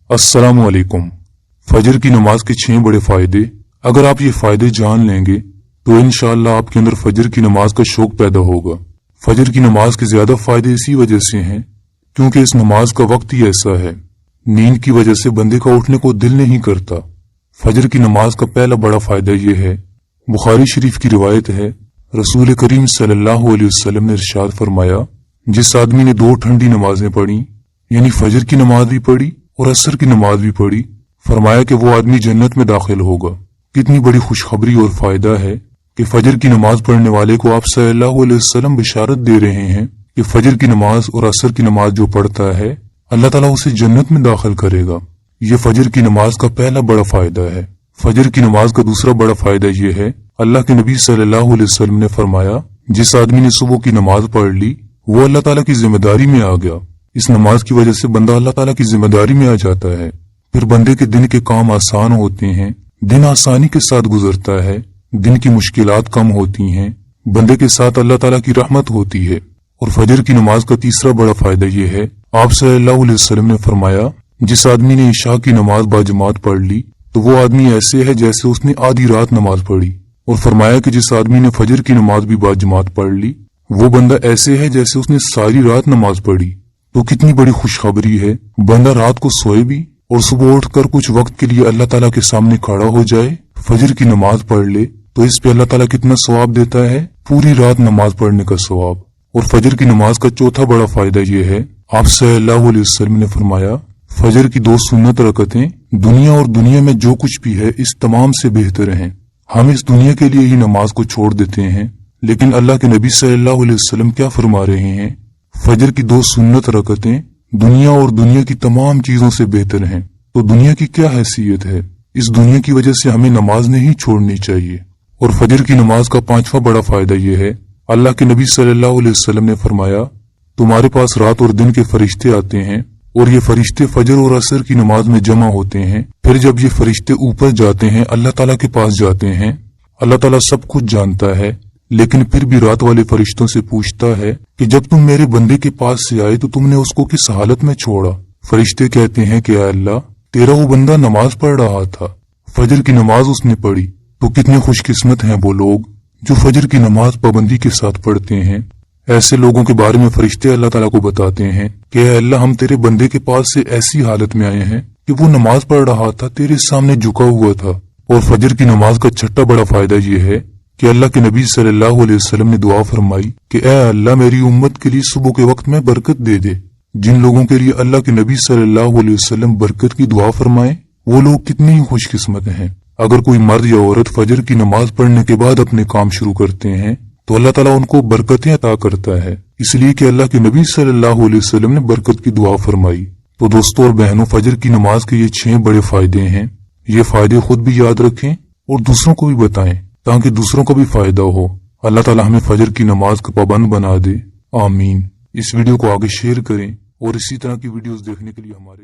अस्सलाम वालेकुम। फजर की नमाज के 6 बड़े फायदे। अगर आप ये फायदे जान लेंगे तो इंशाअल्लाह आपके अंदर फजर की नमाज का शौक पैदा होगा। फजर की नमाज के ज्यादा फायदे इसी वजह से हैं क्योंकि इस नमाज का वक्त ही ऐसा है। नींद की वजह से बंदे का उठने को दिल नहीं करता। फजर की नमाज का पहला बड़ा फायदा यह है, बुखारी शरीफ की रिवायत है, रसूल करीम सल्लल्लाहु अलैहि वसल्लम ने इरशाद फरमाया, जिस आदमी ने 2 ठंडी नमाजें पढ़ी, यानी फजर की नमाज भी पढ़ी और असर की नमाज भी पढ़ी, फरमाया कि वो आदमी जन्नत में दाखिल होगा। कितनी बड़ी खुशखबरी और फायदा है कि फजर की नमाज पढ़ने वाले को आप सल्लल्लाहु अलैहि वसल्लम बिशारत दे रहे हैं कि फजर की नमाज और असर की नमाज जो पढ़ता है अल्लाह ताला उसे जन्नत में दाखिल करेगा। ये फजर की नमाज का पहला बड़ा फायदा है। फजर की नमाज का दूसरा बड़ा फायदा ये है, अल्लाह के नबी सल्लल्लाहु अलैहि वसल्लम ने फरमाया, जिस आदमी ने सुबह की नमाज पढ़ ली वो अल्लाह ताला की जिम्मेदारी में आ गया। इस नमाज की वजह से बंदा अल्लाह ताला की जिम्मेदारी में आ जाता है। फिर बंदे के दिन के काम आसान होते हैं, दिन आसानी के साथ गुजरता है, दिन की मुश्किलात कम होती हैं, बंदे के साथ अल्लाह ताला की रहमत होती है। और फजर की नमाज का तीसरा बड़ा फायदा यह है, आप सल्लल्लाहु अलैहि वसल्लम ने फरमाया, जिस आदमी ने इशा की नमाज बाजमात पढ़ ली तो वो आदमी ऐसे है जैसे उसने आधी रात नमाज पढ़ी। और फरमाया कि जिस आदमी ने फजर की नमाज भी बाजमात पढ़ ली वो बंदा ऐसे है जैसे उसने सारी रात नमाज पढ़ी। तो कितनी बड़ी खुशखबरी है, बंदा रात को सोए भी और सुबह उठकर कुछ वक्त के लिए अल्लाह ताला के सामने खड़ा हो जाए, फजर की नमाज पढ़ ले तो इस पे अल्लाह ताला कितना सवाब देता है, पूरी रात नमाज पढ़ने का सवाब। और फजर की नमाज का चौथा बड़ा फायदा यह है, आप सल्लल्लाहु अलैहि वसल्लम ने फरमाया, फजर की 2 सुन्नत रकतें दुनिया और दुनिया में जो कुछ भी है इस तमाम से बेहतर हैं। हम इस दुनिया के लिए ही नमाज को छोड़ देते हैं, लेकिन अल्लाह के नबी सल्लल्लाहु अलैहि वसल्लम क्या फरमा रहे हैं, फजर की 2 सुन्नत रकतें दुनिया और दुनिया की तमाम चीजों से बेहतर हैं। तो दुनिया की क्या हैसियत है, इस दुनिया की वजह से हमें नमाज नहीं छोड़नी चाहिए। और फजर की नमाज का 5वां बड़ा फायदा यह है, अल्लाह के नबी सल्लल्लाहु अलैहि वसल्लम ने फरमाया, तुम्हारे पास रात और दिन के फरिश्ते आते हैं और ये फरिश्ते फजर और असर की नमाज में जमा होते हैं। फिर जब ये फरिश्ते ऊपर जाते हैं, अल्लाह ताला के पास जाते हैं, अल्लाह ताला सब कुछ जानता है, लेकिन फिर भी रात वाले फरिश्तों से पूछता है कि जब तुम मेरे बंदे के पास से आए तो तुमने उसको किस हालत में छोड़ा। फरिश्ते कहते हैं कि अल्लाह, तेरा वो बंदा नमाज पढ़ रहा था, फजर की नमाज उसने पढ़ी। तो कितने खुशकिस्मत हैं वो लोग जो फजर की नमाज पाबंदी के साथ पढ़ते हैं। ऐसे लोगों के बारे में फरिश्ते अल्लाह ताला को बताते हैं कि अल्लाह, हम तेरे बंदे के पास से ऐसी हालत में आए हैं कि वो नमाज पढ़ रहा था, तेरे सामने झुका हुआ था। और फजर की नमाज का छठा बड़ा फायदा ये है कि अल्लाह के नबी सल्लल्लाहु अलैहि वसल्लम ने दुआ फरमाई कि ऐ अल्लाह, मेरी उम्मत के लिए सुबह के वक्त में बरकत दे दे। जिन लोगों के लिए अल्लाह के नबी सल्लल्लाहु अलैहि वसल्लम बरकत की दुआ फरमाए वो लोग कितने ही खुशकिस्मत हैं। अगर कोई मर्द या औरत फजर की नमाज पढ़ने के बाद अपने काम शुरू करते हैं तो अल्लाह ताला उनको बरकतें अता करता है, इसलिए कि अल्लाह के नबी सल्लल्लाहु अलैहि वसल्लम ने बरकत की दुआ फरमाई। तो दोस्तों और बहनों, फजर की नमाज के ये 6 बड़े फायदे हैं। ये फायदे खुद भी याद रखें और दूसरों को भी बताएं ताकि दूसरों को भी फायदा हो। अल्लाह ताला हमें फजर की नमाज का पाबंद बना दे, आमीन। इस वीडियो को आगे शेयर करें और इसी तरह की वीडियोस देखने के लिए हमारे